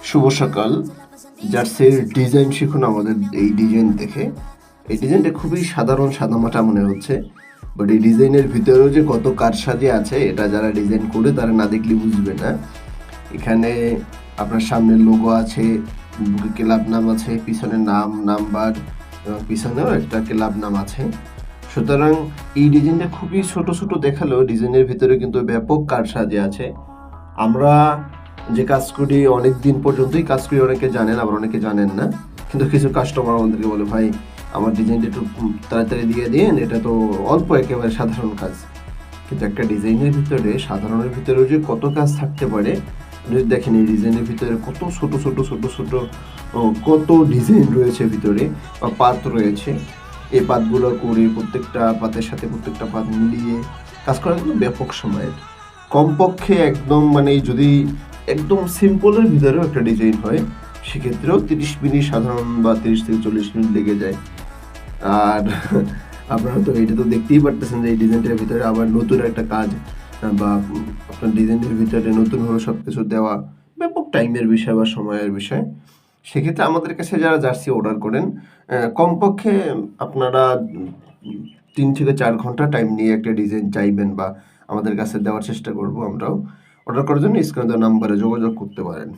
শুভ সকাল। জার্সির ডিজাইন শিখুন আমাদের এই ডিজাইন দেখে। এই ডিজাইনটা খুবই সাধারণ সাদামাটা মনে হচ্ছে, বাট এই ডিজাইনের ভিতরেও যে কত কারসাজি আছে এটা যারা ডিজাইন করে তারা না দেখলে বুঝবে না। এখানে আপনার সামনে লোগো আছে, বুকে ক্লাব নাম আছে, পিছনে নাম, নাম্বার এবং পিছনেও একটা ক্লাব নাম আছে। সুতরাং এই ডিজাইনটা খুবই ছোট ছোট দেখালেও ডিজাইনের ভিতরে কিন্তু ব্যাপক কারসাজি আছে। আমরা যে কাজ করি অনেক দিন পর্যন্তই কাজ করি, অনেকে জানেন আবার অনেকে জানেন না, কিন্তু কিছু কাস্টমার আমাদেরকে বলে, ভাই আমার ডিজাইনটা একটু তাড়াতাড়ি দিয়ে দিন, এটা তো অল্প একেবারে সাধারণ কাজ। কিন্তু একটা ডিজাইনের ভিতরে সাধারণের ভিতরেও যে কত কাজ থাকতে পারে যদি দেখেন, এই ডিজাইনের ভিতরে কত ছোট ছোট ছোট ছোট কত ডিজাইন রয়েছে ভিতরে বা পাত রয়েছে। এই পাতগুলো করে প্রত্যেকটা পাতের সাথে প্রত্যেকটা পাত মিলিয়ে কাজ করা কিন্তু ব্যাপক সময়ের। কমপক্ষে একদম মানে যদি একদম সিম্পলের ভিতরেও একটা ডিজাইন হয় সেক্ষেত্রেও 30 মিনিট সাধারণ বা 30 থেকে 40 মিনিট লেগে যায়। আর আপনারা তো এটা তো দেখতেই পারতেছেন যে এই ডিজাইনটার ভিতরে আবার নতুন একটা কাজ বা আপনার ডিজাইনের ভিতরে নতুনভাবে সব কিছু দেওয়া ব্যাপক টাইমের বিষয় বা সময়ের বিষয়। সেক্ষেত্রে আমাদের কাছে যারা জার্সি অর্ডার করেন, কমপক্ষে আপনারা 3 থেকে 4 ঘন্টা টাইম নিয়ে একটা ডিজাইন চাইবেন বা আমাদের কাছে দেওয়ার চেষ্টা করব আমরাও। অর্ডার করার জন্য স্ক্রিনে দেওয়া নাম্বারে যোগাযোগ করতে পারেন।